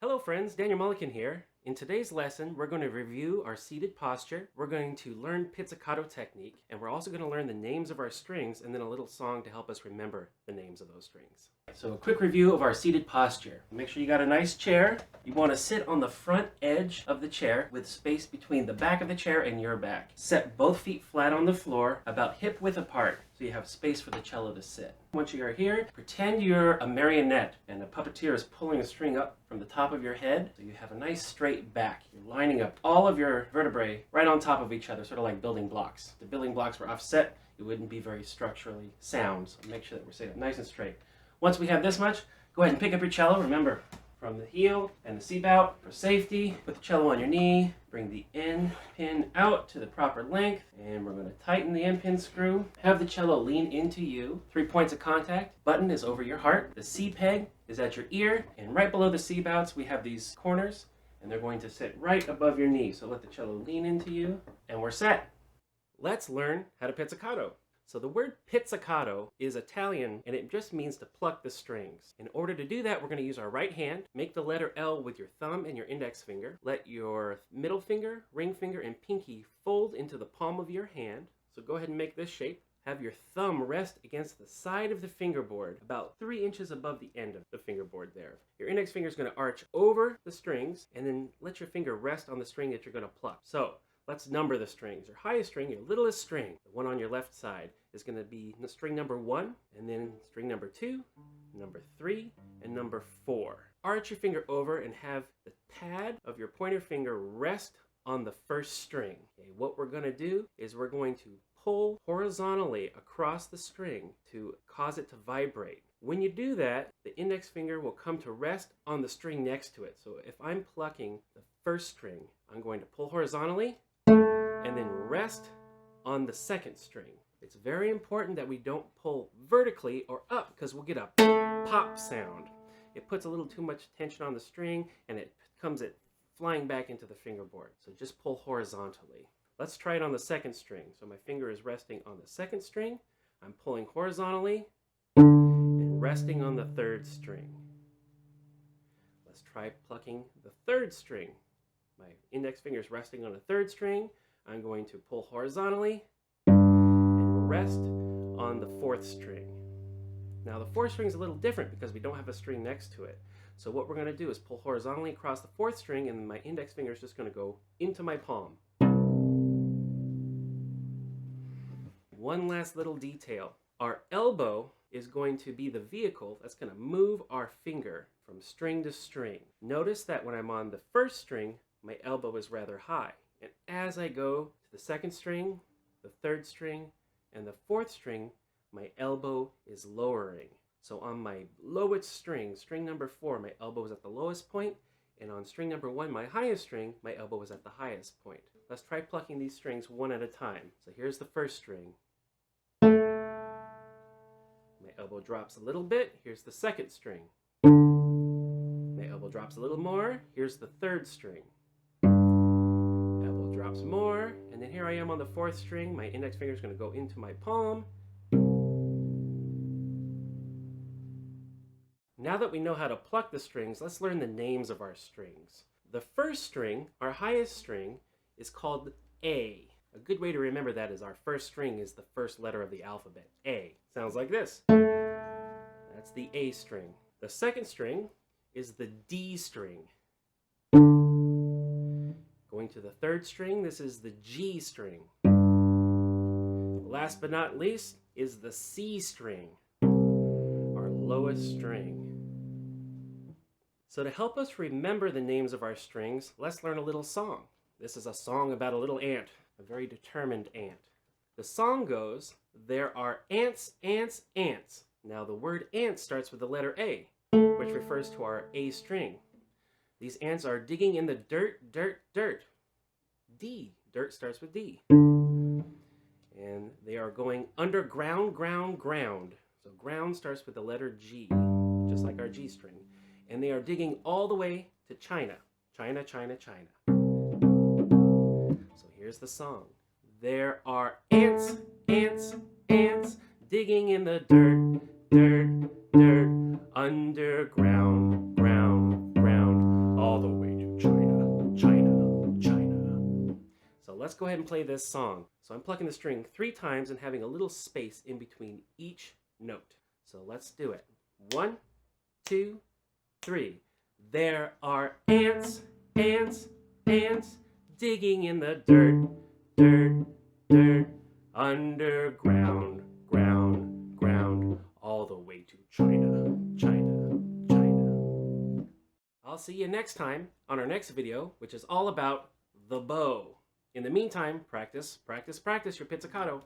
Hello friends, Mullikin here. In today's lesson, we're going to review our seated posture, we're going to learn pizzicato technique, and we're also going to learn the names of our strings and then a little song to help us remember the names of those strings. So a quick review of our seated posture. Make sure you got a nice chair. You want to sit on the front edge of the chair with space between the back of the chair and your back. Set both feet flat on the floor, about hip width apart, so you have space for the cello to sit. Once you are here, pretend you're a marionette and a puppeteer is pulling a string up from the top of your head, so you have a nice straight back. You're lining up all of your vertebrae right on top of each other, sort of like building blocks. If the building blocks were offset, it wouldn't be very structurally sound, so make sure that we're sitting up nice and straight. Once we have this much, go ahead and pick up your cello. Remember, from the heel and the C-bout for safety. Put the cello on your knee, bring the end pin out to the proper length, and we're going to tighten the end pin screw. Have the cello lean into you. 3 points of contact. Button is over your heart. The C peg is at your ear, and right below the C-bouts we have these corners, and they're going to sit right above your knee. So let the cello lean into you, and we're set. Let's learn how to pizzicato. So the word pizzicato is Italian, and it just means to pluck the strings. In order to do that, we're going to use our right hand. Make the letter L with your thumb and your index finger. Let your middle finger, ring finger, and pinky fold into the palm of your hand. So go ahead and make this shape. Have your thumb rest against the side of the fingerboard, about 3 inches above the end of the fingerboard there. Your index finger is going to arch over the strings, and then let your finger rest on the string that you're going to pluck. So let's number the strings. Your highest string, your littlest string, the one on your left side, is going to be string number 1, and then string number 2, number 3, and number 4. Arch your finger over and have the pad of your pointer finger rest on the first string. Okay, what we're going to do is we're going to pull horizontally across the string to cause it to vibrate. When you do that, the index finger will come to rest on the string next to it. So if I'm plucking the first string, I'm going to pull horizontally and then rest on the second string. It's very important that we don't pull vertically or up because we'll get a pop sound. It puts a little too much tension on the string and it comes it flying back into the fingerboard. So just pull horizontally. Let's try it on the second string. So my finger is resting on the second string. I'm pulling horizontally and resting on the third string. Let's try plucking the third string. My index finger is resting on the third string. I'm going to pull horizontally and rest on the fourth string. Now the fourth string is a little different because we don't have a string next to it. So what we're going to do is pull horizontally across the fourth string, and my index finger is just going to go into my palm. One last little detail. Our elbow is going to be the vehicle that's going to move our finger from string to string. Notice that when I'm on the first string, my elbow is rather high. And as I go to the second string, the third string, and the fourth string, my elbow is lowering. So on my lowest string, string number 4, my elbow is at the lowest point, and on string number 1, my highest string, my elbow is at the highest point. Let's try plucking these strings one at a time. So here's the first string. My elbow drops a little bit. Here's the second string. My elbow drops a little more. Here's the third string. Elbow drops more, and then here I am on the fourth string. My index finger is going to go into my palm. Now that we know how to pluck the strings, let's learn the names of our strings. The first string, our highest string, is called A. A good way to remember that is our first string is the first letter of the alphabet, A. Sounds like this. That's the A string. The second string is the D string. Going to the third string, this is the G string. Last but not least is the C string, our lowest string. So to help us remember the names of our strings, let's learn a little song. This is a song about a little ant, a very determined ant. The song goes, there are ants, ants, ants. Now the word ant starts with the letter A, which refers to our A string. These ants are digging in the dirt, dirt, dirt. D. Dirt starts with D. And they are going underground, ground, ground. So ground starts with the letter G, just like our G string. And they are digging all the way to China. China, China, China. So here's the song. There are ants, ants, ants, digging in the dirt, dirt, dirt, underground, ground, ground, all the way to China, China, China. So let's go ahead and play this song. So I'm plucking the string 3 times and having a little space in between each note. So let's do it. 1, 2, 3. There are ants, ants, ants, digging in the dirt, dirt, dirt, underground, ground, ground, all the way to China, China, China. I'll see you next time on our next video, which is all about the bow. In the meantime, practice, practice, practice your pizzicato.